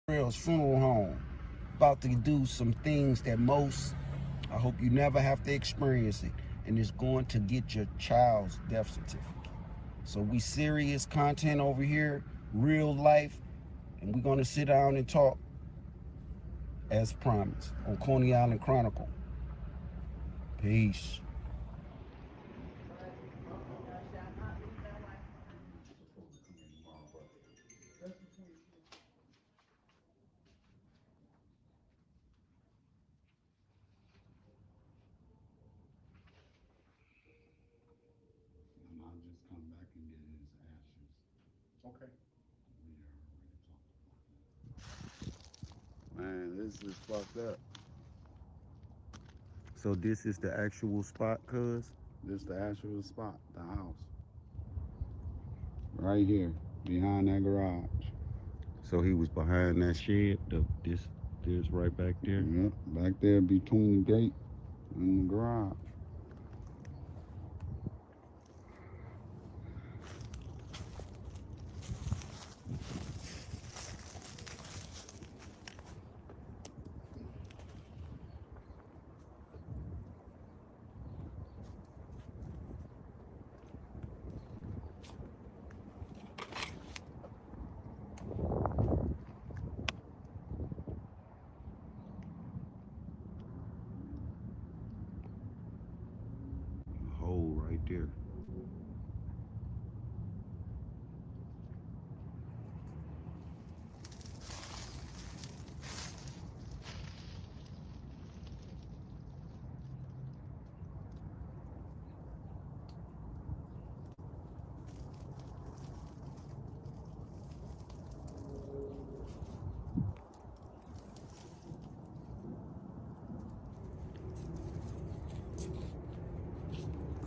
Rail's funeral home. About to do some things that I hope you never have to experience it. And it's going to get your child's death certificate. So we serious content over here, real life, and we're going to sit down and talk as promised on Coney Island Chronicle. Peace. And I'll just come back and get his ashes. Okay. We already talked about that. Man, this is fucked up. So this is the actual spot, cuz? This the actual spot, the house. Right here, behind that garage. So he was behind that shed. This right back there. Yep, back there between the gate and the garage. A hole right there.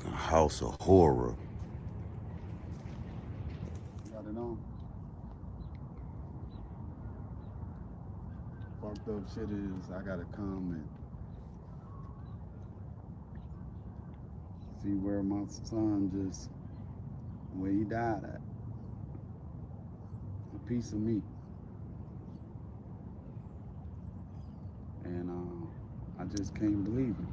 A house of horror. You got it on? Fucked up shit is I gotta come and see where my son where he died at. A piece of me. And I just can't believe it.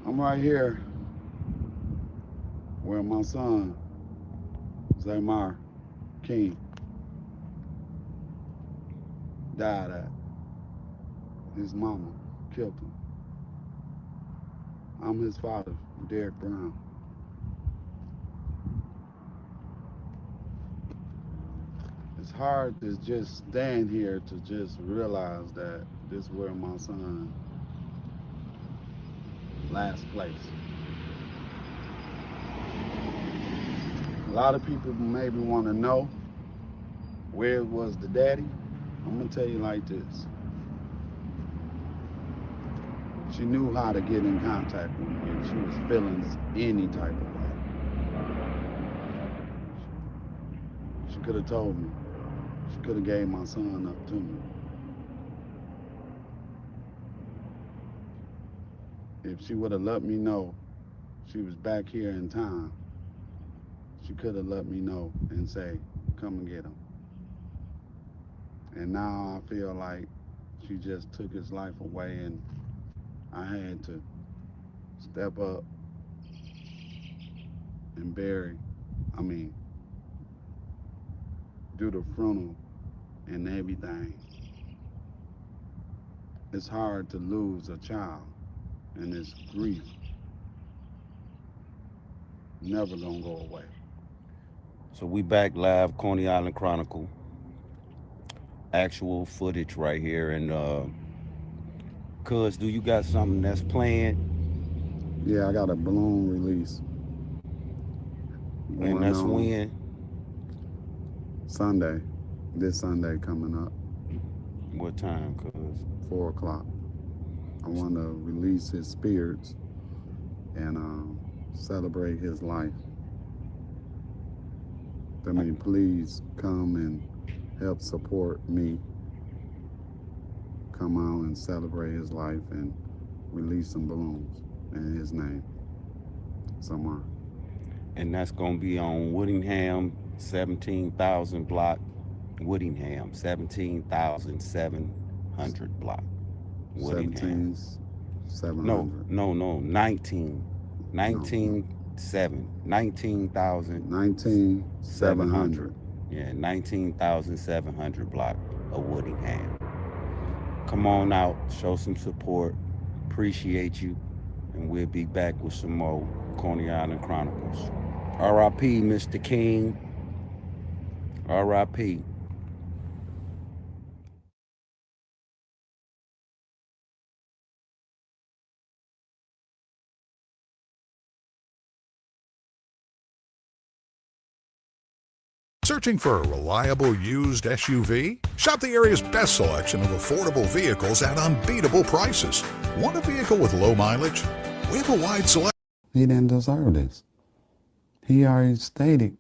I'm right here where my son, Zaymar King, died at. His mama killed him. I'm his father, Derek Brown. It's hard to just stand here to just realize that this is where my son last place. A lot of people maybe want to know where was the daddy. I'm gonna tell you like this. She knew how to get in contact with me if she was feeling any type of way. She could have told me. She could have gave my son up to me. If she would have let me know she was back here in time, she could have let me know and say, come and get him. And now I feel like she just took his life away and I had to step up and I mean, do the funeral and everything. It's hard to lose a child, and this grief never gonna go away. So we back live, Coney Island Chronicle. Actual footage right here. And cuz, do you got something that's planned? Yeah, I got a balloon release And going that's on when? Sunday, this Sunday coming up, What time, cuz? 4 o'clock. I want to release his spirits and celebrate his life. I mean, please come and help support me. Come out and celebrate his life and release some balloons in his name. somewhere. And that's going to be on Woodingham, 17,000 block. Woodingham, 17,700 block. Woodingham. 17,700. No, 19,700. 19,700. Yeah, 19,700 block of Woodingham. Come on out, show some support. Appreciate you. And we'll be back with some more Coney Island Chronicles. R.I.P. Mr. King. R.I.P. Searching for a reliable used SUV? Shop the area's best selection of affordable vehicles at unbeatable prices. Want a vehicle with low mileage? We have a wide selection. He didn't deserve this. He already stated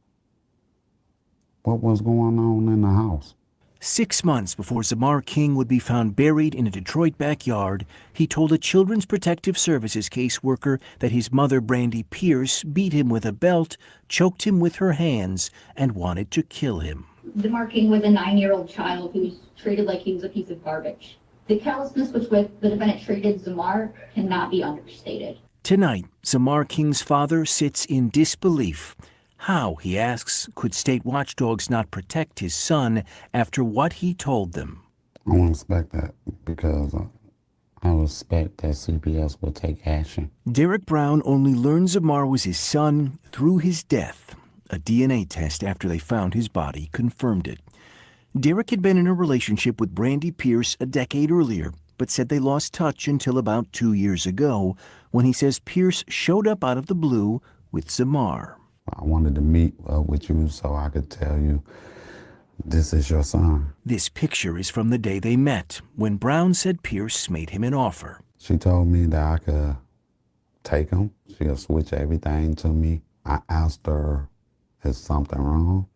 what was going on in the house. 6 months before Zamar King would be found buried in a Detroit backyard, he told a Children's Protective Services caseworker that his mother, Brandy Pierce, beat him with a belt, choked him with her hands, and wanted to kill him. Zamar King was a 9-year-old child who was treated like he was a piece of garbage. The callousness with which the defendant treated Zamar cannot be understated. Tonight, Zamar King's father sits in disbelief. How, he asks, could state watchdogs not protect his son after what he told them? I won't expect that because I respect that CPS will take action. Derek Brown only learned Zamar was his son through his death. A DNA test after they found his body confirmed it. Derek had been in a relationship with Brandy Pierce a decade earlier, but said they lost touch until about 2 years ago, when he says Pierce showed up out of the blue with Zamar. I wanted to meet with you so I could tell you this is your son. This picture is from the day they met, when Brown said Pierce made him an offer. She told me that I could take him. She'll switch everything to me. I asked her, is something wrong?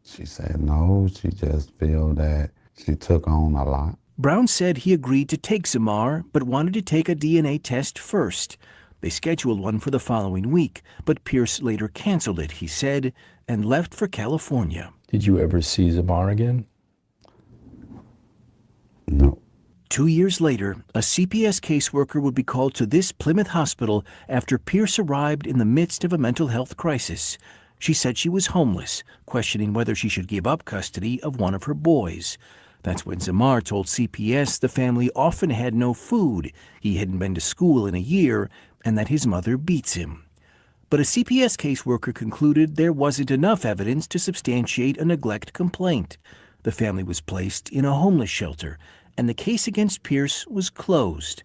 She said no, she just feel that she took on a lot. Brown said he agreed to take Zamar, but wanted to take a DNA test first. They scheduled one for the following week, but Pierce later canceled it, he said, and left for California. Did you ever see Zamar again? No. 2 years later, a CPS caseworker would be called to this Plymouth hospital after Pierce arrived in the midst of a mental health crisis. She said she was homeless, questioning whether she should give up custody of one of her boys. That's when Zamar told CPS the family often had no food, he hadn't been to school in a year, and that his mother beats him. But a CPS caseworker concluded there wasn't enough evidence to substantiate a neglect complaint. The family was placed in a homeless shelter, and the case against Pierce was closed.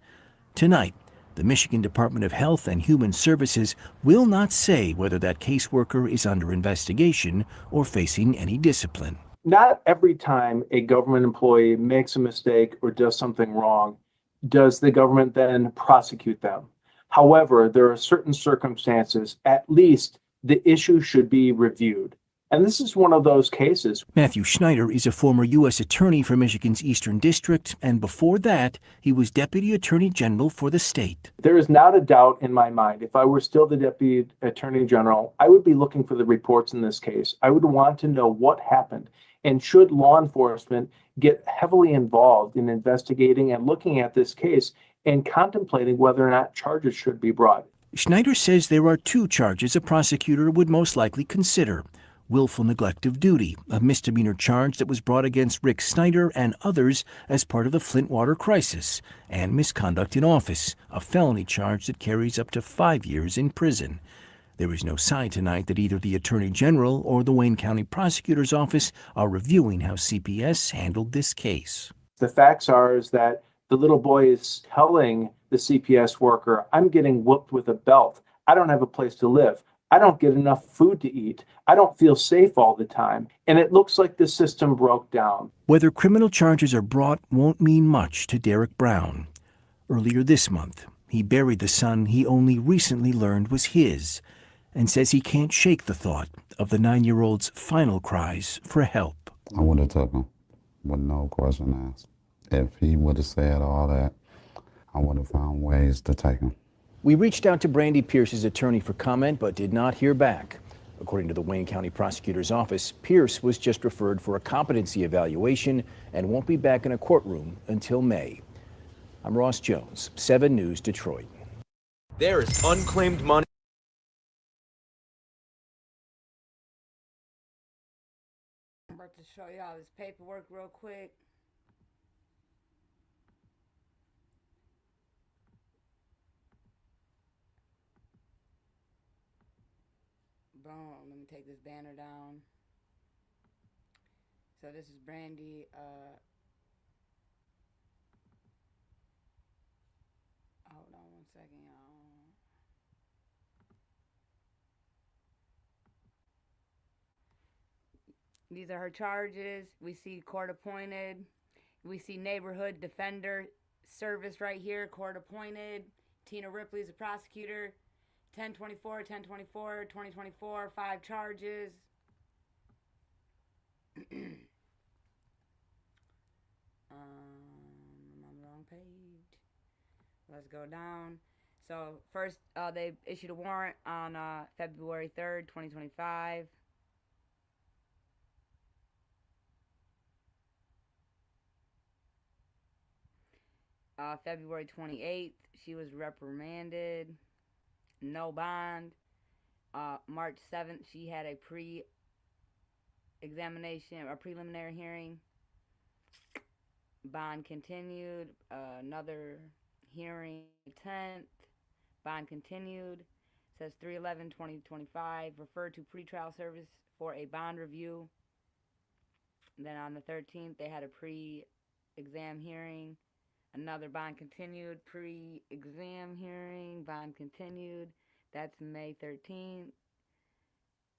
Tonight, the Michigan Department of Health and Human Services will not say whether that caseworker is under investigation or facing any discipline. Not every time a government employee makes a mistake or does something wrong, does the government then prosecute them. However, there are certain circumstances, at least the issue should be reviewed. And this is one of those cases. Matthew Schneider is a former U.S. Attorney for Michigan's Eastern District, and before that, he was Deputy Attorney General for the state. There is not a doubt in my mind, if I were still the Deputy Attorney General, I would be looking for the reports in this case. I would want to know what happened. And should law enforcement get heavily involved in investigating and looking at this case and contemplating whether or not charges should be brought. Schneider says there are 2 charges a prosecutor would most likely consider. Willful neglect of duty, a misdemeanor charge that was brought against Rick Snyder and others as part of the Flint water crisis, and misconduct in office, a felony charge that carries up to 5 years in prison. There is no sign tonight that either the Attorney General or the Wayne County Prosecutor's Office are reviewing how CPS handled this case. The facts are is that the little boy is telling the CPS worker, I'm getting whooped with a belt. I don't have a place to live. I don't get enough food to eat. I don't feel safe all the time. And it looks like the system broke down. Whether criminal charges are brought won't mean much to Derek Brown. Earlier this month, he buried the son he only recently learned was his, and says he can't shake the thought of the 9-year-old's final cries for help. I would have took him with no question asked. If he would have said all that, I would have found ways to take him. We reached out to Brandy Pierce's attorney for comment, but did not hear back. According to the Wayne County Prosecutor's Office, Pierce was just referred for a competency evaluation and won't be back in a courtroom until May. I'm Ross Jones, 7 News, Detroit. There is unclaimed money. I'm about to show y'all this paperwork real quick. Boom. Let me take this banner down. So this is Brandy. Hold on one second, y'all. These are her charges. We see court appointed. We see neighborhood defender service right here, court appointed. Tina Ripley is the prosecutor. 10/24, 10/24, 2024, 5 charges. I'm on the wrong page. Let's go down. So first, they issued a warrant on February 3rd, 2025. February 28th, she was reprimanded. No bond. March 7th, she had a pre-examination or preliminary hearing. Bond continued. Another hearing 10th. Bond continued. Says 3/11/2025. Referred to pretrial service for a bond review. Then on the 13th, they had a pre-exam hearing. Another bond continued, pre-exam hearing, bond continued. That's May 13th.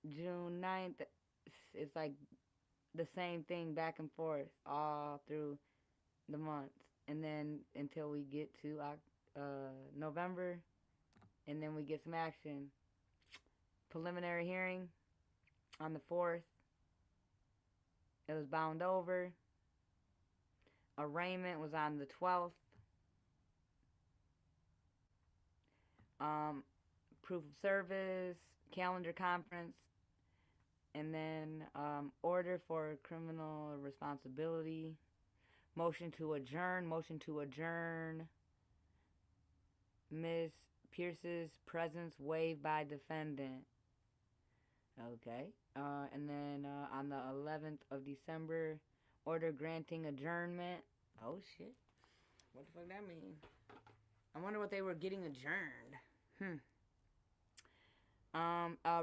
June 9th, it's like the same thing back and forth all through the months. And then until we get to November, and then we get some action. Preliminary hearing on the 4th. It was bound over. Arraignment was on the 12th. Proof of service, calendar conference, and then order for criminal responsibility. Motion to adjourn. Ms. Pierce's presence waived by defendant. Okay. And then on the 11th of December, order granting adjournment. Oh, shit. What the fuck that mean? I wonder what they were getting adjourned.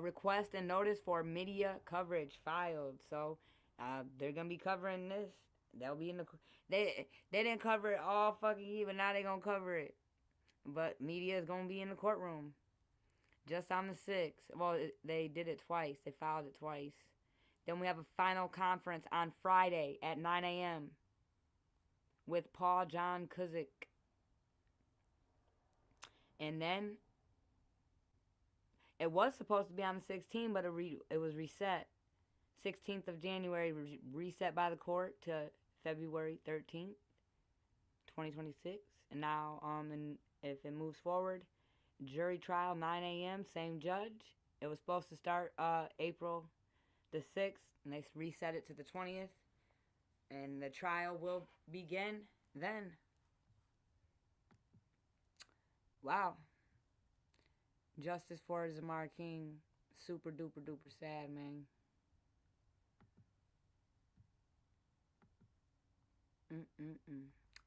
Request and notice for media coverage filed. So, they're gonna be covering this. They'll be in the... They didn't cover it all fucking year, but now they're gonna cover it. But media is gonna be in the courtroom. Just on the 6th. Well, they did it twice. They filed it twice. Then we have a final conference on Friday at 9 a.m. with Paul John Kuzik. And then it was supposed to be on the 16th, but it was reset. 16th of January, reset by the court to February 13th, 2026. And now, if it moves forward, jury trial 9 a.m. Same judge. It was supposed to start April the 6th, and they reset it to the 20th, and the trial will begin then. Wow. Justice for Zamar King. Super duper duper sad, man.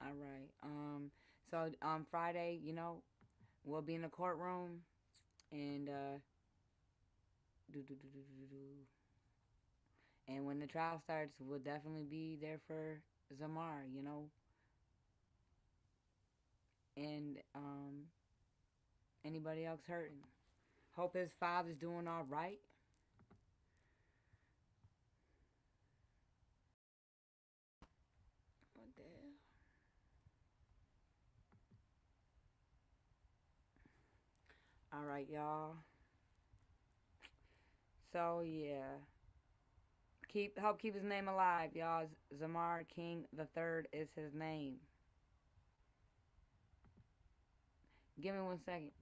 All right. So on Friday, we'll be in the courtroom, and and when the trial starts, we'll definitely be there for Zamar, and anybody else hurting. Hope his father's doing all right. What the hell? All right, y'all. So yeah, help keep his name alive, y'all. Zamar King III is his name. Give me 1 second.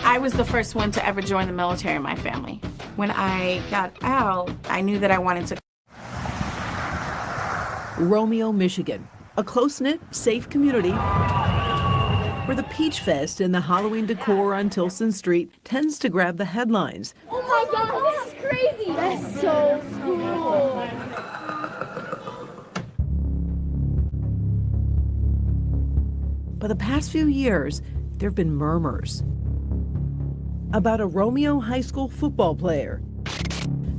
I was the first one to ever join the military in my family. When I got out, I knew that I wanted to. Romeo, Michigan, a close-knit, safe community where the Peach Fest and the Halloween decor on Tilson Street tends to grab the headlines. Oh my God, this is crazy! That's so cool. But the past few years, there have been murmurs about a Romeo High School football player.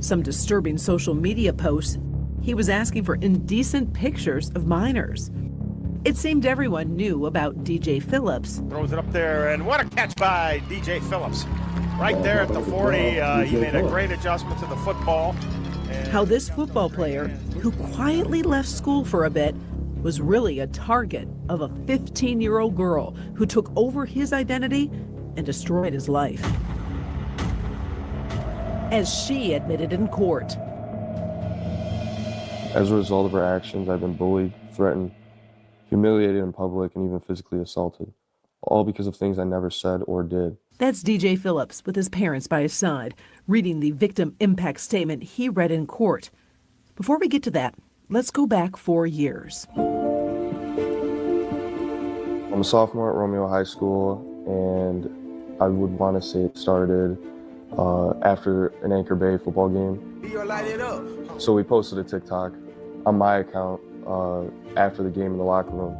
Some disturbing social media posts. He was asking for indecent pictures of minors. It seemed everyone knew about DJ Phillips. Throws it up there, and what a catch by DJ Phillips. Right there at the 40, he made a great adjustment to the football. How this football player, who quietly left school for a bit, was really a target of a 15-year-old girl who took over his identity and destroyed his life. As she admitted in court. As a result of her actions, I've been bullied, threatened, humiliated in public, and even physically assaulted, all because of things I never said or did. That's DJ Phillips with his parents by his side, reading the victim impact statement he read in court. Before we get to that, let's go back 4 years. I'm a sophomore at Romeo High School, and I would want to say it started after an Anchor Bay football game. So we posted a TikTok on my account after the game in the locker room,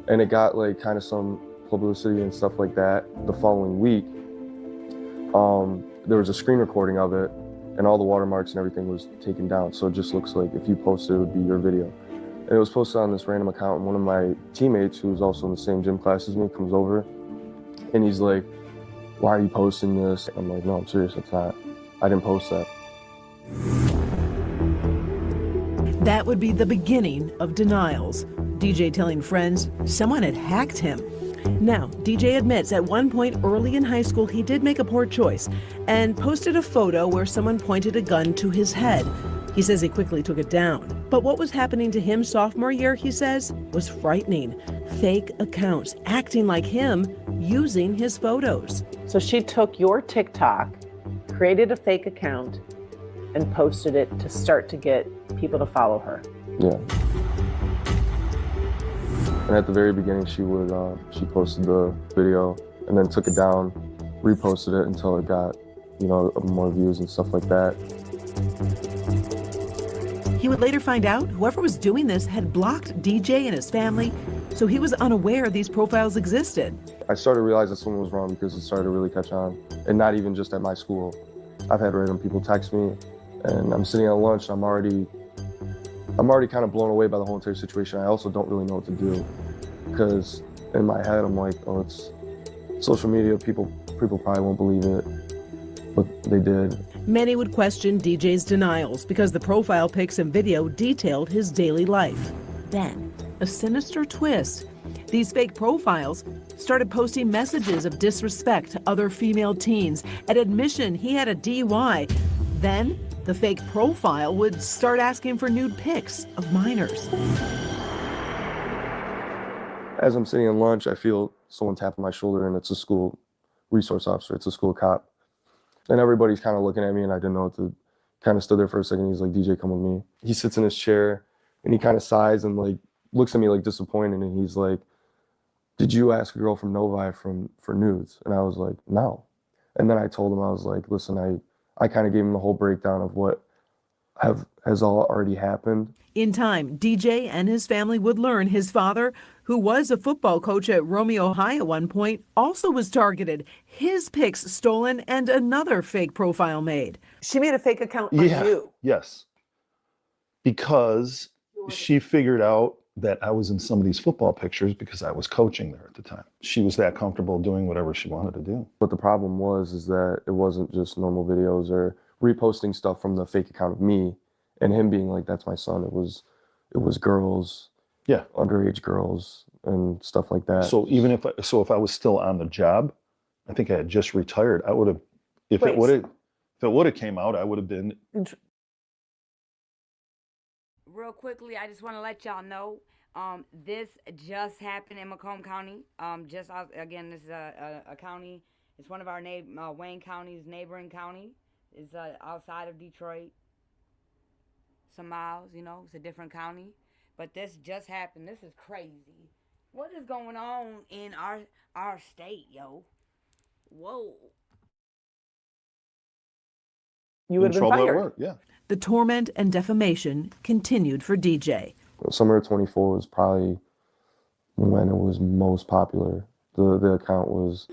and it got like kind of some publicity and stuff like that. The following week, there was a screen recording of it, and all the watermarks and everything was taken down. So it just looks like if you posted, it would be your video. And it was posted on this random account, and one of my teammates, who was also in the same gym class as me, comes over, and he's like, "Why are you posting this?" I'm like, "No, I'm serious, it's not. I didn't post that." That would be the beginning of denials. DJ telling friends someone had hacked him. Now, DJ admits at one point early in high school he did make a poor choice and posted a photo where someone pointed a gun to his head. He says he quickly took it down. But what was happening to him sophomore year, he says, was frightening. Fake accounts acting like him, using his photos. So she took your TikTok, created a fake account, and posted it to start to get people to follow her. Yeah. And at the very beginning, she posted the video and then took it down, reposted it until it got, more views and stuff like that. He would later find out whoever was doing this had blocked DJ and his family, so he was unaware these profiles existed. I started to realize that something was wrong because it started to really catch on, and not even just at my school. I've had random people text me, and I'm sitting at lunch, and I'm already kind of blown away by the whole entire situation. I also don't really know what to do, because in my head I'm like, oh, it's social media, people probably won't believe it, but they did. Many would question DJ's denials because the profile pics and video detailed his daily life. Then, a sinister twist. These fake profiles started posting messages of disrespect to other female teens, an admission he had a DUI. Then, the fake profile would start asking for nude pics of minors. As I'm sitting in lunch, I feel someone tapping my shoulder, and it's a school resource officer, it's a school cop. And everybody's kind of looking at me, and I didn't know what to, kind of stood there for a second. He's like, "DJ, come with me." He sits in his chair, and he kind of sighs and like looks at me like disappointed, and he's like, "Did you ask a girl from Novi for nudes?" And I was like, "No." And then I told him, I was like, "Listen, I kind of gave him the whole breakdown of what has all already happened." In time, DJ and his family would learn his father, who was a football coach at Romeo High at one point, also was targeted, his pics stolen, and another fake profile made. She made a fake account on you. Yes. Because she figured out that I was in some of these football pictures because I was coaching there at the time. She was that comfortable doing whatever she wanted to do. But the problem is that it wasn't just normal videos or reposting stuff from the fake account of me and him being like, "That's my son." It was girls, underage girls and stuff like that. So even if I was still on the job, I think I had just retired. I would have, if it would have came out, I would have been. Real quickly, I just want to let y'all know, this just happened in Macomb County. Again, this is a county It's one of our Wayne County's neighboring county. It's outside of Detroit. Some miles, you know, it's a different county. But this just happened. This is crazy. What is going on in our state, yo? Whoa. You would have been trouble at fired. work, yeah. The torment and defamation continued for DJ. Summer of 24 was probably when it was most popular. The account was.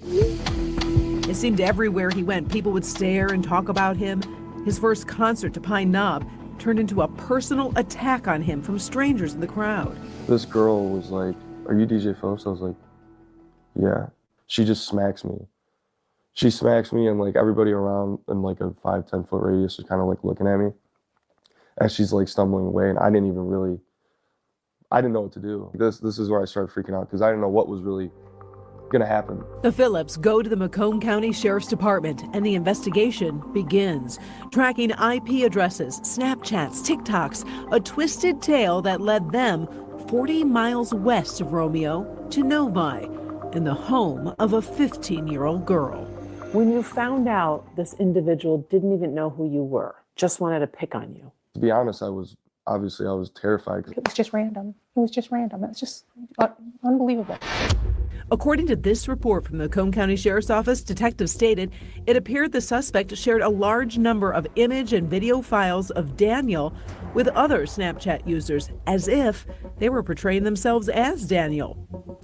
It seemed everywhere he went, people would stare and talk about him. His first concert to Pine Knob turned into a personal attack on him from strangers in the crowd. This girl was like, "Are you DJ Phillips?" I was like, "Yeah." She just smacks me. She smacks me, and like everybody around in like a 5-10 foot radius was kind of like looking at me as she's like stumbling away, and I didn't know what to do. This is where I started freaking out because I didn't know what was really gonna happen. The Phillips go to the Macomb County Sheriff's Department and the investigation begins. Tracking IP addresses, Snapchats, TikToks, a twisted tale that led them 40 miles west of Romeo to Novi, in the home of a 15-year-old girl. When you found out this individual didn't even know who you were, just wanted to pick on you. To be honest, I was terrified. It was just random. It was just random. It's just unbelievable. According to this report from the Macomb County Sheriff's Office, detectives stated it appeared the suspect shared a large number of image and video files of Daniel with other Snapchat users as if they were portraying themselves as Daniel.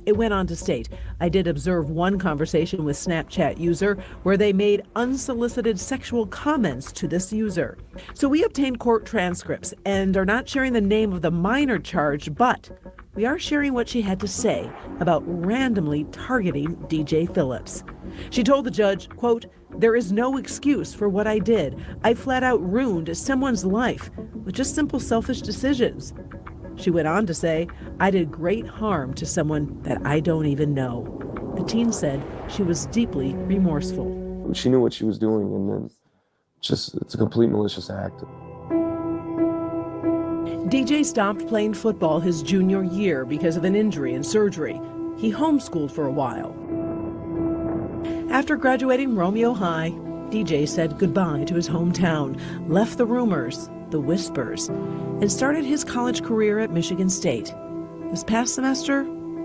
It went on to state, I did observe one conversation with Snapchat user where they made unsolicited sexual comments to this user. So we obtained court transcripts and are not sharing the name of the minor charged, but we are sharing what she had to say about randomly targeting DJ Phillips. She told the judge, quote, "There is no excuse for what I did. I flat out ruined someone's life with just simple selfish decisions." She went on to say, "I did great harm to someone that I don't even know." The teen said she was deeply remorseful. She knew what she was doing, and then it's a complete malicious act. DJ stopped playing football his junior year because of an injury and surgery. He homeschooled for a while. After graduating Romeo High, DJ said goodbye to his hometown, left the rumors, the whispers, and started his college career at Michigan State. This past semester,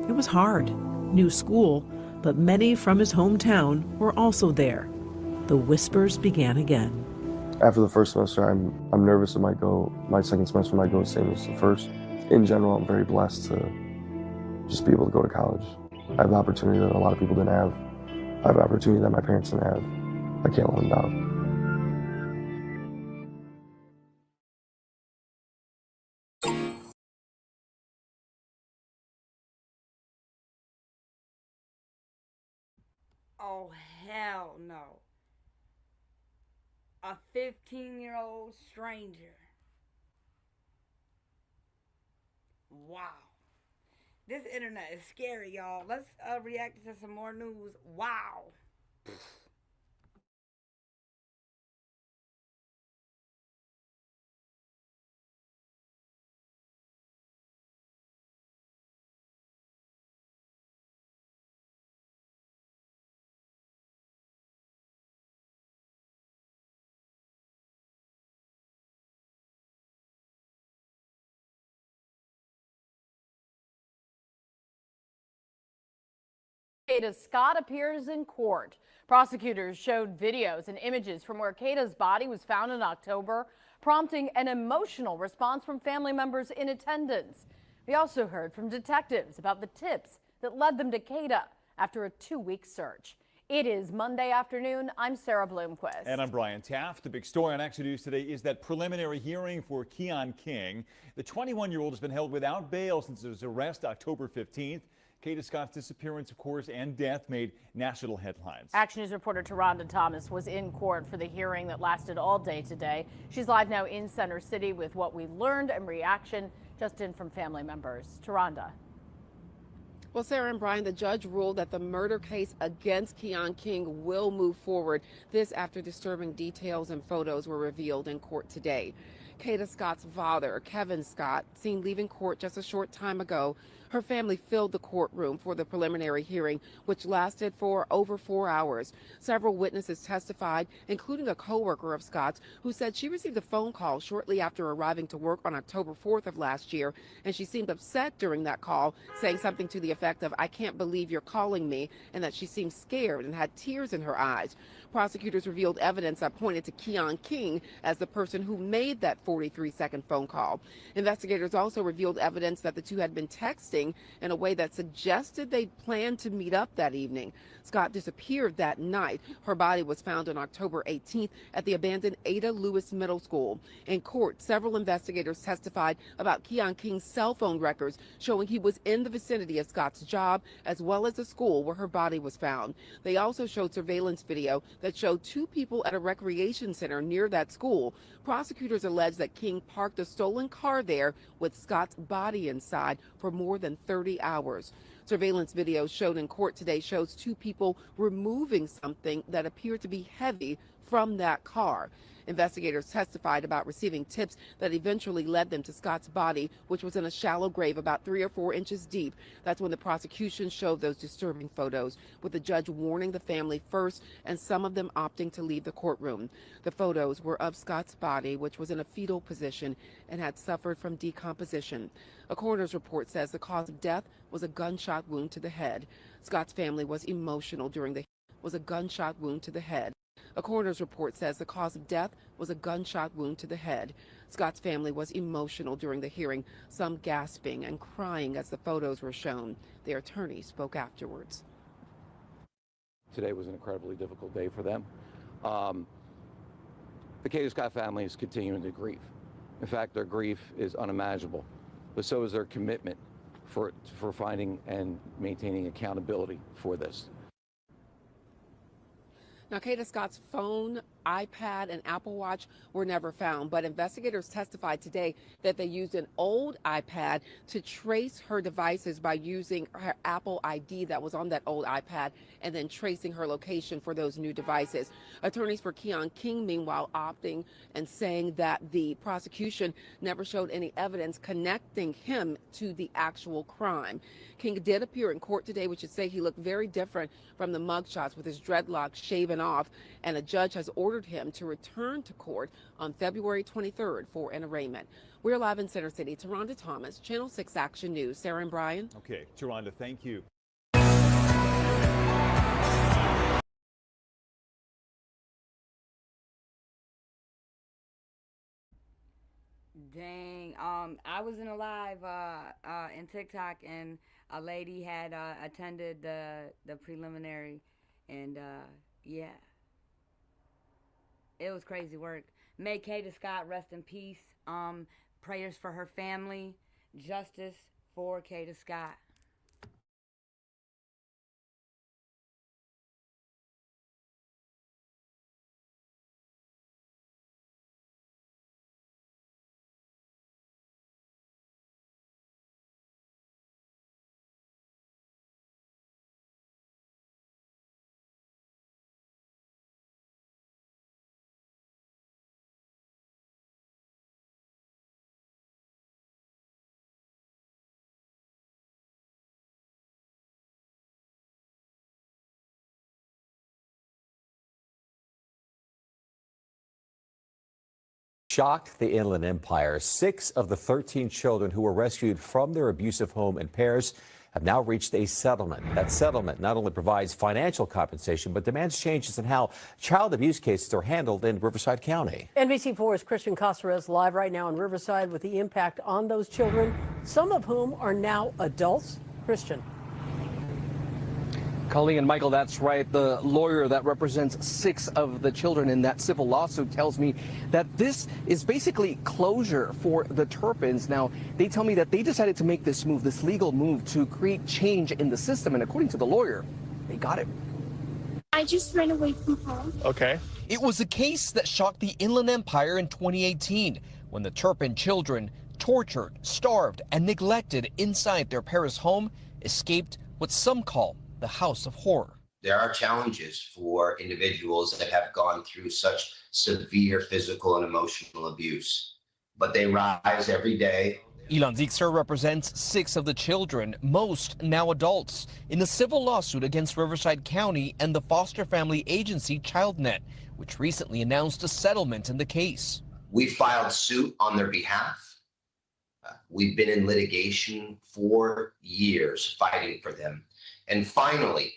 it was hard. New school, but many from his hometown were also there. The whispers began again. After the first semester, I'm nervous it might go, my second semester might go the same as the first. In general, I'm very blessed to just be able to go to college. I have the opportunity that a lot of people didn't have. I have an opportunity that my parents didn't have. I can't let them down. Oh, hell no. A 15-year-old stranger. Wow. This internet is scary, y'all. Let's react to some more news. Wow. Kata Scott appears in court. Prosecutors showed videos and images from where Kata's body was found in October, prompting an emotional response from family members in attendance. We also heard from detectives about the tips that led them to Kata after a 2-week search. It is Monday afternoon. I'm Sarah Bloomquist. And I'm Brian Taft. The big story on Action News today is that preliminary hearing for Keon King. The 21-year-old has been held without bail since his arrest October 15th. Kata Scott's disappearance, of course, and death made national headlines. Action News reporter Taronda Thomas was in court for the hearing that lasted all day today. She's live now in Center City with what we learned and reaction just in from family members. Taronda. Well, Sarah and Brian, the judge ruled that the murder case against Keon King will move forward. This after disturbing details and photos were revealed in court today. Kata Scott's father, Kevin Scott, seen leaving court just a short time ago, Her family filled the courtroom for the preliminary hearing, which lasted for over 4 hours. Several witnesses testified, including a co-worker of Scott's, who said she received a phone call shortly after arriving to work on October 4th of last year, and she seemed upset during that call, saying something to the effect of, "I can't believe you're calling me," and that she seemed scared and had tears in her eyes. Prosecutors revealed evidence that pointed to Keon King as the person who made that 43-second phone call. Investigators also revealed evidence that the two had been texting in a way that suggested they'd planned to meet up that evening. Scott disappeared that night. Her body was found on October 18th at the abandoned Ada Lewis Middle School. In court, several investigators testified about Keon King's cell phone records showing he was in the vicinity of Scott's job as well as the school where her body was found. They also showed surveillance video that showed two people at a recreation center near that school. Prosecutors allege that King parked a stolen car there with Scott's body inside for more than 30 hours. Surveillance video showed in court today shows two people removing something that appeared to be heavy from that car. Investigators testified about receiving tips that eventually led them to Scott's body, which was in a shallow grave about 3 or 4 inches deep. That's when the prosecution showed those disturbing photos, with the judge warning the family first and some of them opting to leave the courtroom. The photos were of Scott's body, which was in a fetal position and had suffered from decomposition. A coroner's report says the cause of death was a gunshot wound to the head. Scott's family was emotional during the gunshot wound to the head. A coroner's report says the cause of death was a gunshot wound to the head. Scott's family was emotional during the hearing, some gasping and crying as the photos were shown. Their attorney spoke afterwards. Today was an incredibly difficult day for them. The Kata Scott family is continuing to grieve. In fact, their grief is unimaginable, but so is their commitment for finding and maintaining accountability for this. Now, Kata Scott's phone, iPad, and Apple Watch were never found, but investigators testified today that they used an old iPad to trace her devices by using her Apple ID that was on that old iPad and then tracing her location for those new devices. Attorneys for Keon King, meanwhile, opting and saying that the prosecution never showed any evidence connecting him to the actual crime. King did appear in court today, which should say he looked very different from the mugshots with his dreadlocks shaven off, and a judge has ordered him to return to court on February 23rd for an arraignment. We're live in Center City. Taronda Thomas, Channel 6 Action News. Sarah and Brian. Okay, Taronda, thank you. Dang. I was in a live in TikTok, and a lady had attended the preliminary, and yeah, it was crazy work. May Kata Scott rest in peace. Prayers for her family. Justice for Kata Scott. Shocked the Inland Empire. 6 of the 13 children who were rescued from their abusive home in Paris have now reached a settlement. That settlement not only provides financial compensation, but demands changes in how child abuse cases are handled in Riverside County. NBC4's Christian Caceres live right now in Riverside with the impact on those children, some of whom are now adults. Christian. Colleen and Michael, that's right. The lawyer that represents 6 of the children in that civil lawsuit tells me that this is basically closure for the Turpins. Now, they tell me that they decided to make this move, this legal move, to create change in the system. And according to the lawyer, they got it. I just ran away from home. Okay. It was a case that shocked the Inland Empire in 2018 when the Turpin children, tortured, starved, and neglected inside their Paris home, escaped what some call the House of Horror. There are challenges for individuals that have gone through such severe physical and emotional abuse, but they rise every day Elon Ziegler represents 6 of the children, most now adults, in the civil lawsuit against Riverside County and the foster family agency ChildNet, which recently announced a settlement in the case. We filed suit on their behalf. We've been in litigation for years fighting for them. And finally,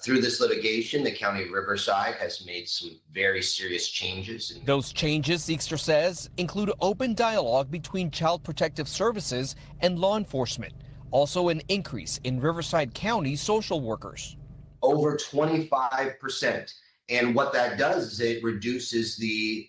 through this litigation, the County of Riverside has made some very serious changes. Those changes, Ziegler says, include open dialogue between Child Protective Services and law enforcement. Also an increase in Riverside County social workers. Over 25%. And what that does is it reduces the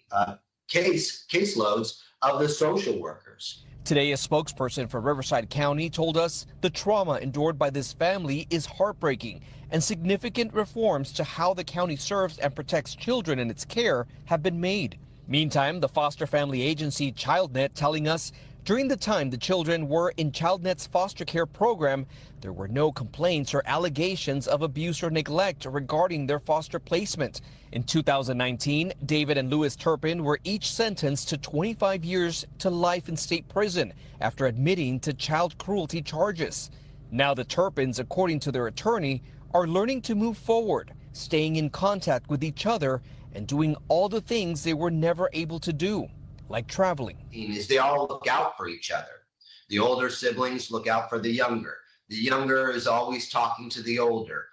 caseloads of the social workers. Today, a spokesperson for Riverside County told us the trauma endured by this family is heartbreaking, and significant reforms to how the county serves and protects children in its care have been made. Meantime, the foster family agency ChildNet telling us during the time the children were in ChildNet's foster care program, there were no complaints or allegations of abuse or neglect regarding their foster placement. In 2019, David and Louis Turpin were each sentenced to 25 years to life in state prison after admitting to child cruelty charges. Now the Turpins, according to their attorney, are learning to move forward, staying in contact with each other and doing all the things they were never able to do, like traveling. Is they all look out for each other. The older siblings look out for the younger. The younger is always talking to the older.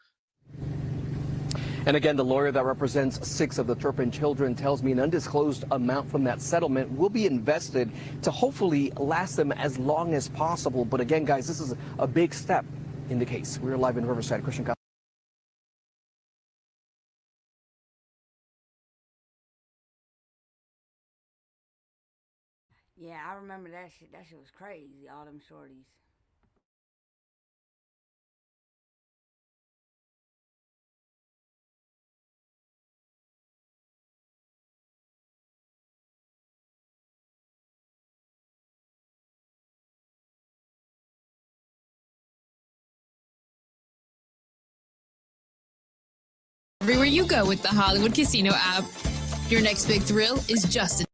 And again, the lawyer that represents 6 of the Turpin children tells me an undisclosed amount from that settlement will be invested to hopefully last them as long as possible. But again, guys, this is a big step in the case. We're live in Riverside. Christian. Yeah, I remember that shit. That shit was crazy, all them shorties. Everywhere you go with the Hollywood Casino app. Your next big thrill is just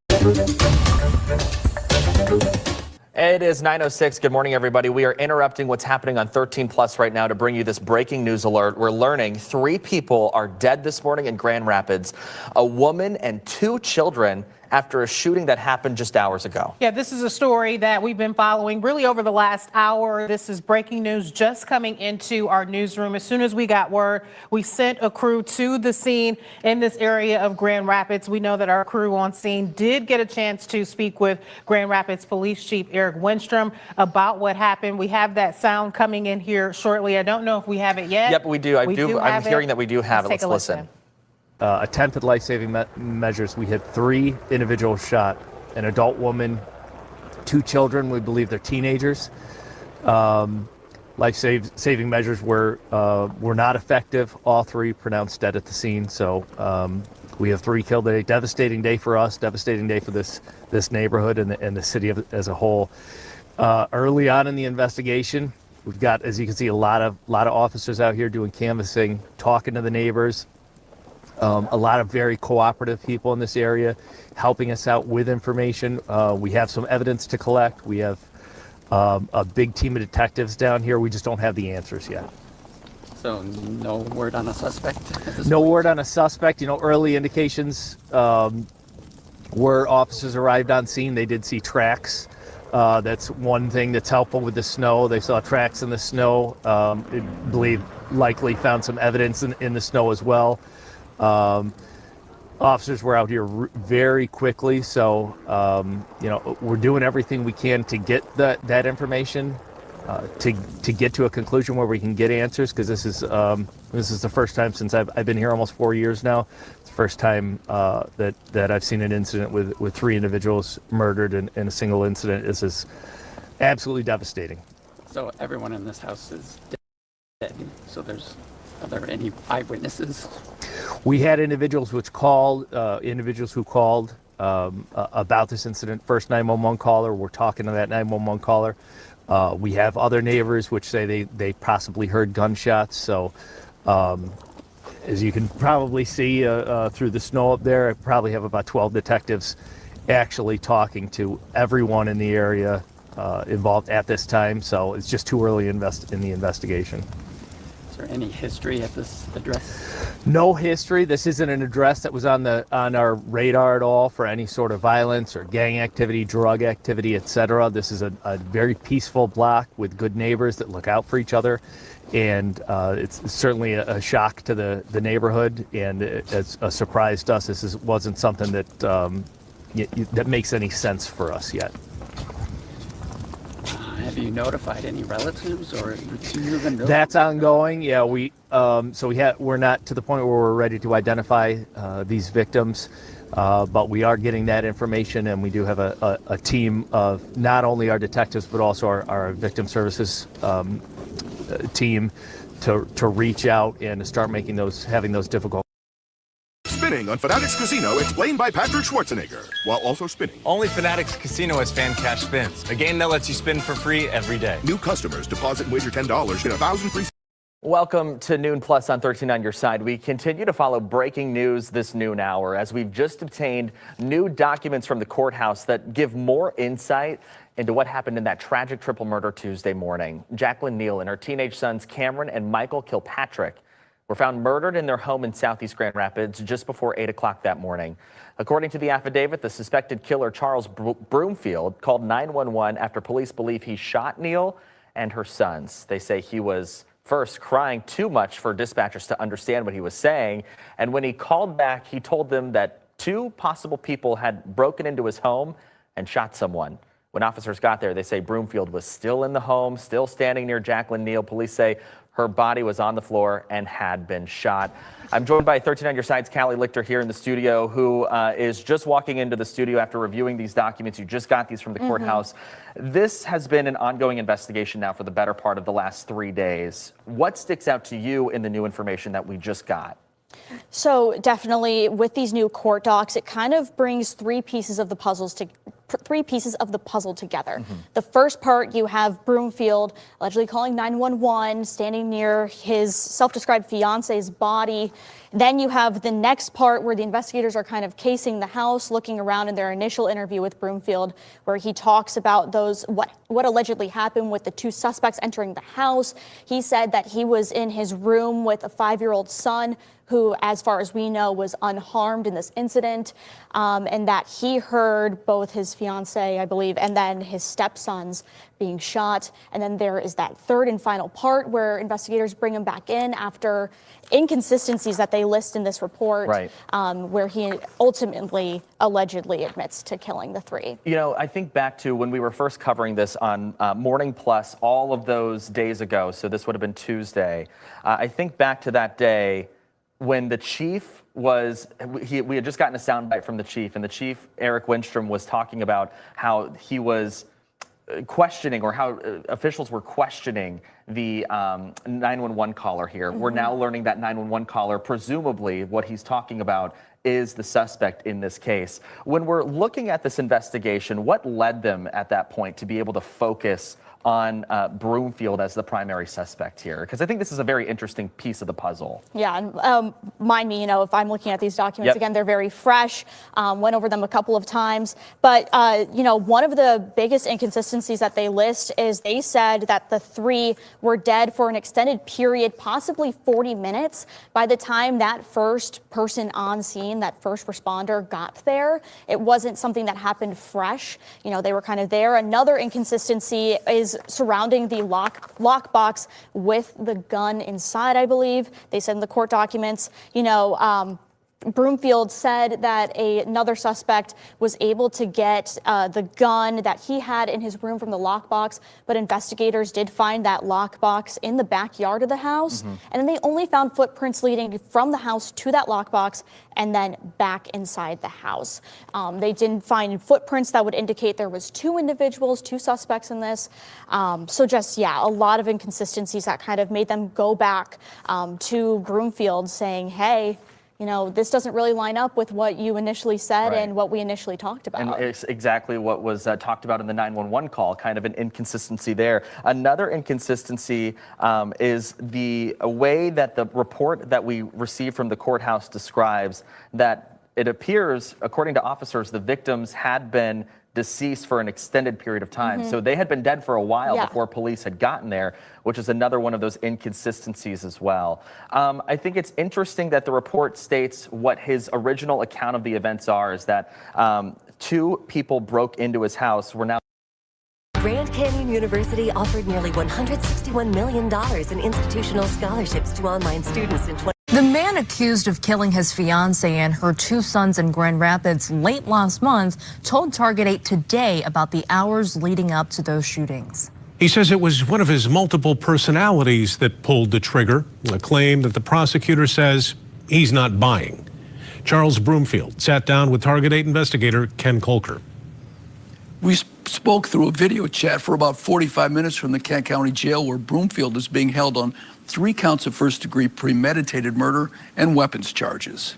It is 9:06. Good morning, everybody. We are interrupting what's happening on 13 Plus right now to bring you this breaking news alert. We're learning 3 people are dead this morning in Grand Rapids, a woman and 2 children after a shooting that happened just hours ago. Yeah, this is a story that we've been following really over the last hour. This is breaking news just coming into our newsroom. As soon as we got word, we sent a crew to the scene in this area of Grand Rapids. We know that our crew on scene did get a chance to speak with Grand Rapids Police Chief Eric Winstrom about what happened. We have that sound coming in here shortly. I don't know if we have it yet. Yep, we do. I'm hearing that we do have it. Let's listen. Attempted life-saving measures. We had 3 individuals shot, an adult woman, 2 children. We believe they're teenagers. Life-saving measures were not effective. All 3 pronounced dead at the scene. So we have 3 killed today. Devastating day for us. Devastating day for this neighborhood and the city as a whole. Early on in the investigation, we've got, as you can see, a lot of officers out here doing canvassing, talking to the neighbors. A lot of very cooperative people in this area helping us out with information. We have some evidence to collect. We have a big team of detectives down here. We just don't have the answers yet. So no word on a suspect? No word on a suspect. You know, early indications where officers arrived on scene, they did see tracks. That's one thing that's helpful with the snow. They saw tracks in the snow. I believe likely found some evidence in the snow as well. Officers were out here very quickly, so you know, we're doing everything we can to get that information, to get to a conclusion where we can get answers. Because this is the first time since I've been here almost 4 years now. It's the first time that I've seen an incident with 3 individuals murdered in a single incident. This is absolutely devastating. So everyone in this house is dead. So are there any eyewitnesses? We had individuals who called about this incident. First 911 caller, we're talking to that 911 caller. We have other neighbors which say they possibly heard gunshots. So as you can probably see through the snow up there, I probably have about 12 detectives actually talking to everyone in the area involved at this time, so it's just too early in the investigation. Is there any history at this address? No history. This isn't an address that was on our radar at all for any sort of violence or gang activity, drug activity, etc. This is a very peaceful block with good neighbors that look out for each other, and it's certainly a shock to the neighborhood, and it's a surprise to us. This wasn't something that that makes any sense for us yet. Have you notified any relatives or even That's ongoing. Yeah, we're not to the point where we're ready to identify these victims, but we are getting that information, and we do have a team of not only our detectives but also our victim services team to reach out and to start having those difficult. Spinning on Fanatics Casino, explained by Patrick Schwarzenegger, while also spinning. Only Fanatics Casino has fan cash spins, a game that lets you spin for free every day. New customers deposit and wager $10, get 1,000 free. Welcome to Noon Plus on 13 on your side. We continue to follow breaking news this noon hour as we've just obtained new documents from the courthouse that give more insight into what happened in that tragic triple murder Tuesday morning. Jacqueline Neal and her teenage sons Cameron and Michael Kilpatrick were found murdered in their home in Southeast Grand Rapids just before 8 o'clock that morning. According to the affidavit, the suspected killer, Charles Broomfield, called 911 after police believe he shot Neal and her sons. They say he was first crying too much for dispatchers to understand what he was saying, and when he called back, he told them that 2 possible people had broken into his home and shot someone. When officers got there, they say Broomfield was still in the home, still standing near Jacqueline Neal. Police say her body was on the floor and had been shot. I'm joined by 13 on your side's Callie Lichter here in the studio, who is just walking into the studio after reviewing these documents. You just got these from the courthouse. This has been an ongoing investigation now for the better part of the last 3 days. What sticks out to you in the new information that we just got? So definitely with these new court docs, it kind of brings 3 pieces of the puzzle together. The first part, you have Broomfield allegedly calling 911, standing near his self-described fiance's body. Then you have the next part where the investigators are kind of casing the house, looking around in their initial interview with Broomfield, where he talks about what allegedly happened with the 2 suspects entering the house. He said that he was in his room with a 5-year-old son who, as far as we know, was unharmed in this incident, and that he heard both his fiance, I believe, and then his stepsons being shot. And then there is that third and final part where investigators bring him back in after inconsistencies that they list in this report, where he ultimately allegedly admits to killing the 3. You know, I think back to when we were first covering this on Morning Plus all of those days ago, so this would have been Tuesday. I think back to that day when the chief was, we had just gotten a soundbite from the chief, and the chief, Eric Winstrom, was talking about how he was questioning, or how officials were questioning the 911 caller here. We're now learning that 911 caller, presumably what he's talking about, is the suspect in this case. When we're looking at this investigation, what led them at that point to be able to focus on Broomfield as the primary suspect here? Because I think this is a very interesting piece of the puzzle. Yeah, and mind me, if I'm looking at these documents again, they're very fresh. Went over them a couple of times. But, one of the biggest inconsistencies that they list is they said that the 3 were dead for an extended period, possibly 40 minutes, by the time that first person on scene, that first responder, got there. It wasn't something that happened fresh. They were kind of there. Another inconsistency is surrounding the lockbox with the gun inside, I believe. They said in the court documents, Broomfield said that another suspect was able to get the gun that he had in his room from the lockbox, but investigators did find that lockbox in the backyard of the house. And then they only found footprints leading from the house to that lockbox and then back inside the house. They didn't find footprints that would indicate there was 2 individuals, 2 suspects in this. So just, a lot of inconsistencies that kind of made them go back to Broomfield saying, hey, this doesn't really line up with what you initially said and what we initially talked about. And it's exactly what was talked about in the 911 call, kind of an inconsistency there. Another inconsistency is the way that the report that we received from the courthouse describes that it appears, according to officers, the victims had been deceased for an extended period of time. So they had been dead for a while before police had gotten there, which is another one of those inconsistencies as well. I think it's interesting that the report states what his original account of the events are, is that 2 people broke into his house. We're now Grand Canyon University offered nearly $161 million in institutional scholarships to online students in The man accused of killing his fiancée and her 2 sons in Grand Rapids late last month told Target 8 today about the hours leading up to those shootings. He says it was one of his multiple personalities that pulled the trigger, a claim that the prosecutor says he's not buying. Charles Broomfield sat down with Target 8 investigator Ken Kolker. We spoke through a video chat for about 45 minutes from the Kent County Jail, where Broomfield is being held on 3 counts of first-degree premeditated murder and weapons charges.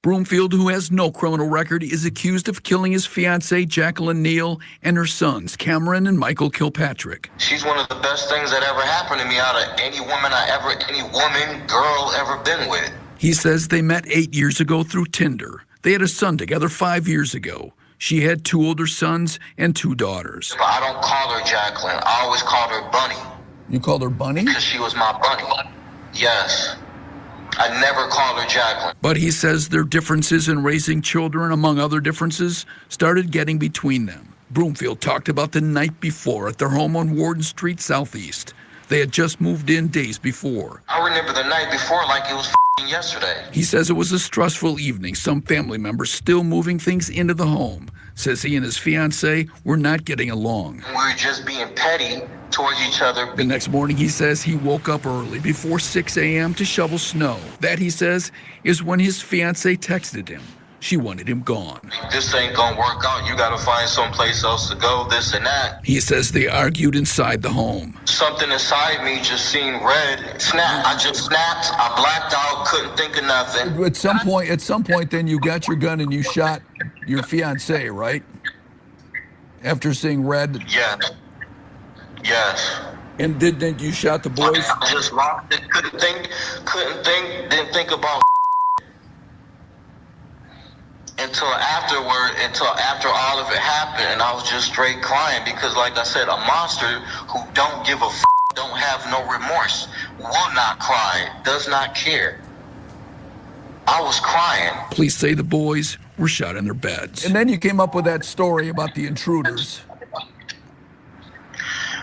Broomfield, who has no criminal record, is accused of killing his fiancée, Jacqueline Neal, and her sons, Cameron and Michael Kilpatrick. She's one of the best things that ever happened to me out of any woman, girl ever been with. He says they met 8 years ago through Tinder. They had a son together 5 years ago. She had 2 older sons and 2 daughters. But I don't call her Jacqueline. I always called her Bunny. You called her Bunny? Because she was my bunny. Yes. I never called her Jacqueline. But he says their differences in raising children, among other differences, started getting between them. Broomfield talked about the night before at their home on Warden Street Southeast. They had just moved in days before. I remember the night before like it was yesterday. He says it was a stressful evening, some family members still moving things into the home. Says he and his fiancée were not getting along. We were just being petty towards each other. The next morning, he says he woke up early, before 6 a.m. to shovel snow. That, he says, is when his fiancée texted him. She wanted him gone. This ain't gonna work out. You gotta find someplace else to go, this and that. He says they argued inside the home. Something inside me just seen red. Snap. I just snapped. I blacked out. Couldn't think of nothing. At some point, then you got your gun and you shot your fiancée, right? After seeing red. Yeah. Yes. And didn't you shot the boys? I just locked it. Couldn't think. Didn't think about. Until after all of it happened, and I was just straight crying because, like I said, a monster who don't give a don't have no remorse, will not cry, does not care. I was crying. Police say the boys were shot in their beds. And then you came up with that story about the intruders.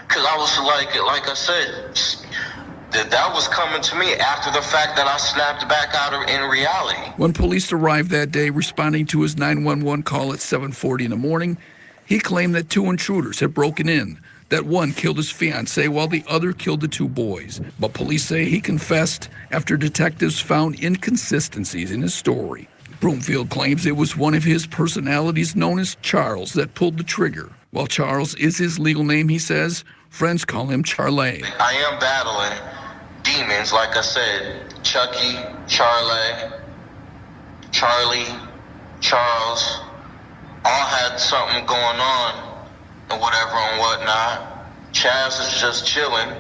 Because I was like I said, that was coming to me after the fact that I snapped back out in reality. When police arrived that day responding to his 911 call at 7:40 in the morning, he claimed that 2 intruders had broken in, that one killed his fiancée while the other killed the 2 boys. But police say he confessed after detectives found inconsistencies in his story. Broomfield claims it was one of his personalities known as Charles that pulled the trigger. While Charles is his legal name, he says, friends call him Charlie. I am battling demons, like I said. Chucky, Charlie, Charles, all had something going on and whatever and whatnot. Chaz is just chilling.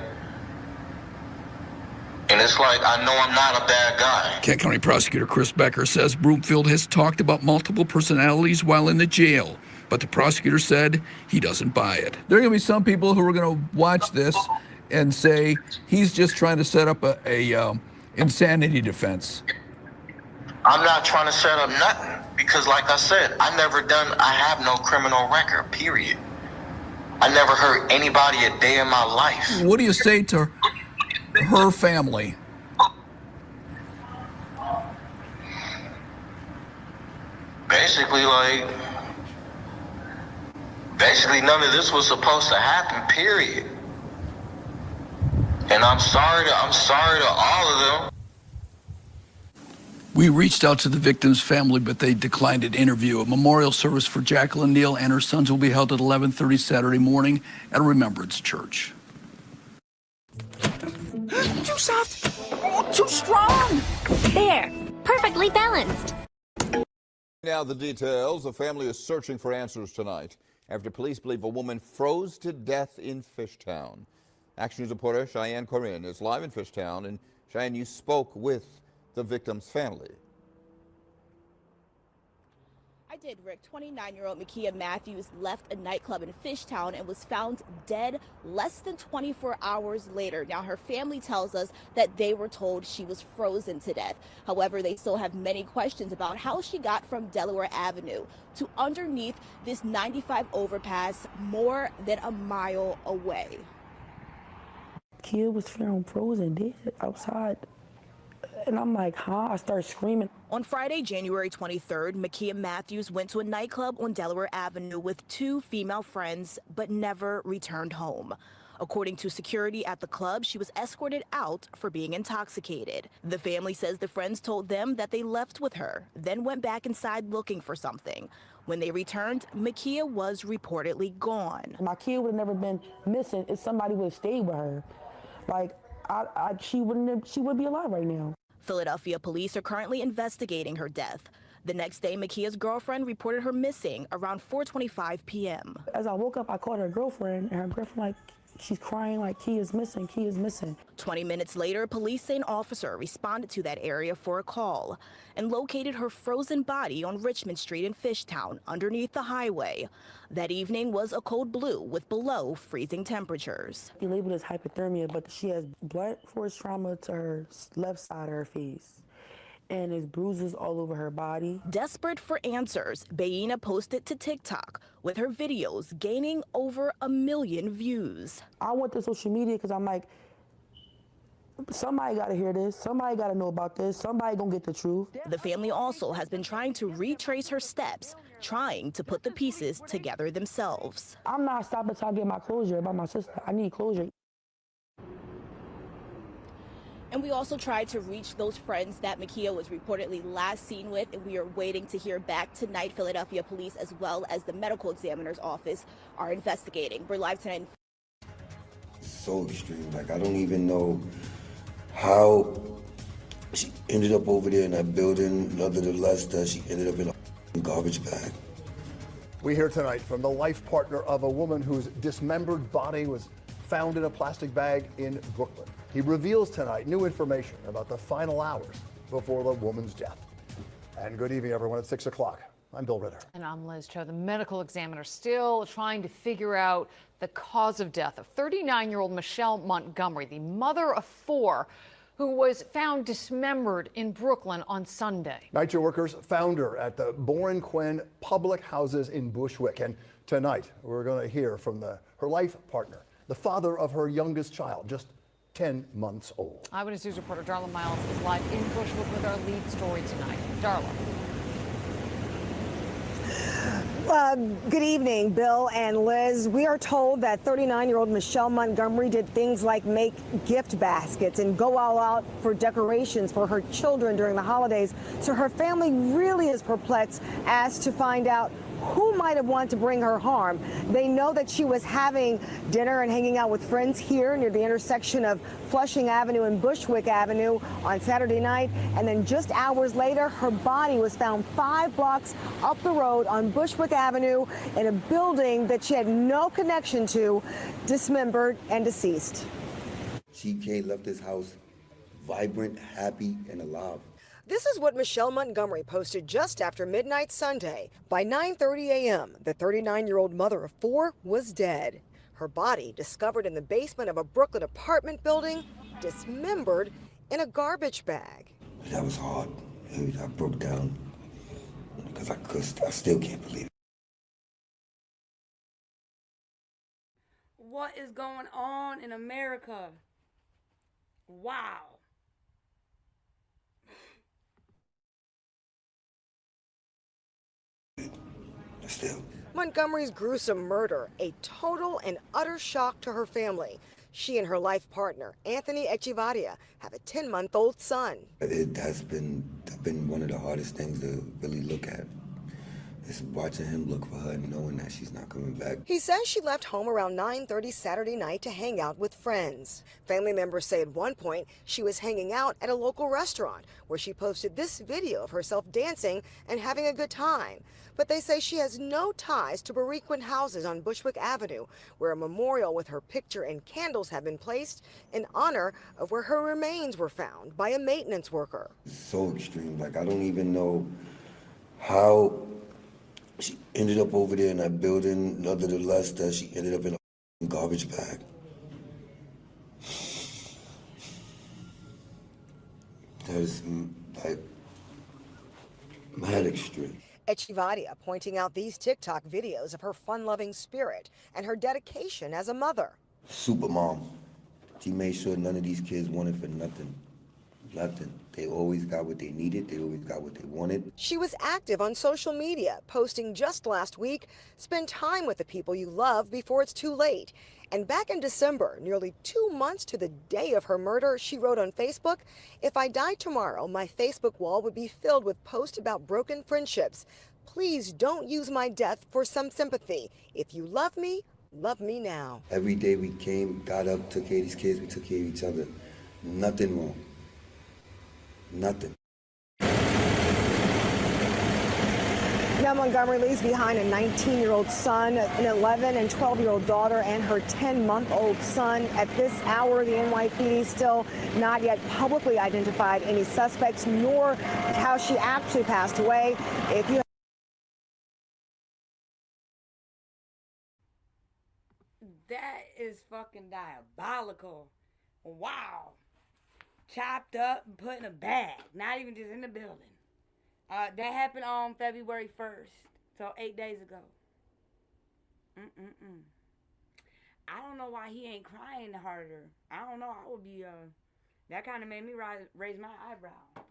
And it's like, I know I'm not a bad guy. Kent County Prosecutor Chris Becker says Broomfield has talked about multiple personalities while in the jail, but the prosecutor said he doesn't buy it. There are going to be some people who are going to watch this and say he's just trying to set up a insanity defense. I'm not trying to set up nothing because, like I said, I have no criminal record, period. I never hurt anybody a day in my life. What do you say to her family? Basically, none of this was supposed to happen, period. And I'm sorry to all of them. We reached out to the victim's family, but they declined an interview. A memorial service for Jacqueline Neal and her sons will be held at 11:30 Saturday morning at Remembrance Church. Too soft. Oh, too strong. There. Perfectly balanced. Now the details. The family is searching for answers tonight after police believe a woman froze to death in Fishtown. Action News reporter Cheyenne Corinne is live in Fishtown. And Cheyenne, you spoke with the victim's family. That did, Rick. 29-year-old Makia Matthews left a nightclub in Fishtown and was found dead less than 24 hours later. Now, her family tells us that they were told she was frozen to death. However, they still have many questions about how she got from Delaware Avenue to underneath this 95 overpass more than a mile away. Kid was found frozen dead outside. And I'm like, huh? I start screaming. On Friday, January 23rd, Makia Matthews went to a nightclub on Delaware Avenue with 2 female friends, but never returned home. According to security at the club, she was escorted out for being intoxicated. The family says the friends told them that they left with her, then went back inside looking for something. When they returned, Makia was reportedly gone. My kid would have never been missing if somebody would have stayed with her. Like, she wouldn't be alive right now. Philadelphia police are currently investigating her death. The next day, Makia's girlfriend reported her missing around 4:25 p.m. As I woke up, I called her girlfriend, and her girlfriend, like, she's crying like, Key is missing, Key is missing. 20 minutes later, police say an officer responded to that area for a call and located her frozen body on Richmond Street in Fishtown underneath the highway. That evening was a cold blue with below freezing temperatures. He labeled as hypothermia, but she has blunt force trauma to her left side of her face. And there's bruises all over her body. Desperate for answers, Bayina posted to TikTok with her videos gaining over 1 million views. I went to social media because I'm like, somebody got to hear this. Somebody got to know about this. Somebody gonna get the truth. The family also has been trying to retrace her steps, trying to put the pieces together themselves. I'm not stopping until I get my closure about my sister. I need closure. And we also tried to reach those friends that Makia was reportedly last seen with, and we are waiting to hear back tonight. Philadelphia police, as well as the medical examiner's office, are investigating. We're live tonight. So extreme. Like, I don't even know how she ended up over there in that building, nonetheless, that she ended up in a garbage bag. We hear tonight from the life partner of a woman whose dismembered body was found in a plastic bag in Brooklyn. He reveals tonight new information about the final hours before the woman's death. And good evening, everyone, at 6 o'clock. I'm Bill Ritter. And I'm Liz Cho. The medical examiner still trying to figure out the cause of death of 39-year-old Michelle Montgomery, the mother of 4, who was found dismembered in Brooklyn on Sunday. Night Workers found her at the Boren Quinn Public Houses in Bushwick. And tonight, we're going to hear from her life partner, the father of her youngest child, just 10 months old. Eyewitness News reporter Darla Miles is live in Bushwick with our lead story tonight. Darla. Good evening, Bill and Liz. We are told that 39-year-old Michelle Montgomery did things like make gift baskets and go all out for decorations for her children during the holidays. So her family really is perplexed as to find out who might have wanted to bring her harm. They know that she was having dinner and hanging out with friends here near the intersection of Flushing Avenue and Bushwick Avenue on Saturday night. And then just hours later, her body was found 5 blocks up the road on Bushwick Avenue in a building that she had no connection to, dismembered and deceased. She left this house vibrant, happy, and alive. This is what Michelle Montgomery posted just after midnight Sunday. By 9:30 a.m., the 39-year-old mother of 4 was dead. Her body discovered in the basement of a Brooklyn apartment building, dismembered in a garbage bag. That was hard. I broke down because I still can't believe it. What is going on in America? Wow. Still. Montgomery's gruesome murder, a total and utter shock to her family. She and her life partner, Anthony Echevarria, have a 10-month-old son. It has been one of the hardest things to really look at. Is watching him look for her and knowing that she's not coming back. He says she left home around 9:30 Saturday night to hang out with friends. Family members say at one point she was hanging out at a local restaurant where she posted this video of herself dancing and having a good time. But they say she has no ties to Berequin houses on Bushwick Avenue, where a memorial with her picture and candles have been placed in honor of where her remains were found by a maintenance worker. It's so extreme. Like, I don't even know how She ended up over there in that building. Nonetheless, that she ended up in a garbage bag. That is like mad extreme. Echevarria pointing out these TikTok videos of her fun-loving spirit and her dedication as a mother. Super mom. She made sure none of these kids wanted for nothing. Nothing. They always got what they needed. They always got what they wanted. She was active on social media, posting just last week, spend time with the people you love before it's too late. And back in December, nearly 2 months to the day of her murder, she wrote on Facebook, "If I died tomorrow, my Facebook wall would be filled with posts about broken friendships. Please don't use my death for some sympathy. If you love me now." Every day we came, got up, took care of these kids, we took care of each other. Nothing wrong. Nothing. Now Montgomery leaves behind a 19-year-old son, an 11 and 12-year-old daughter, and her 10-month-old son. At this hour, the NYPD still not yet publicly identified any suspects, nor how she actually passed away. If you That is fucking diabolical. Wow. Chopped up and put in a bag. Not even just in the building. That happened on February 1st. So 8 days ago. I don't know why he ain't crying harder. I don't know. I would be, that kind of made me raise my eyebrow.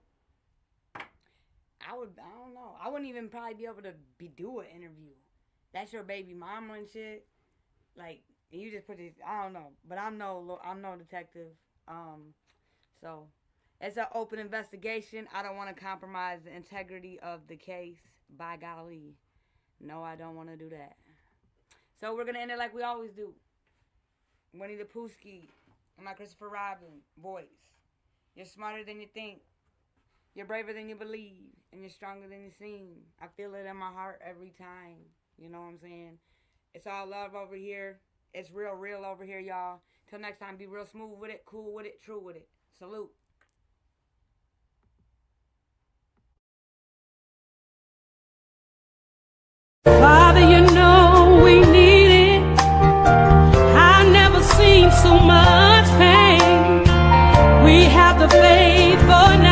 I don't know. I wouldn't even probably be able to do an interview. That's your baby mama and shit. Like, you just put this, I don't know. But I'm no detective. So, it's an open investigation. I don't want to compromise the integrity of the case. By golly. No, I don't want to do that. So, we're going to end it like we always do. Winnie the Poohski, my Christopher Robin voice. You're smarter than you think. You're braver than you believe. And you're stronger than you seem. I feel it in my heart every time. You know what I'm saying? It's all love over here. It's real over here, y'all. Till next time, be real smooth with it, cool with it, true with it. Salute. Father, you know we need it. I've never seen so much pain. We have the faith for now.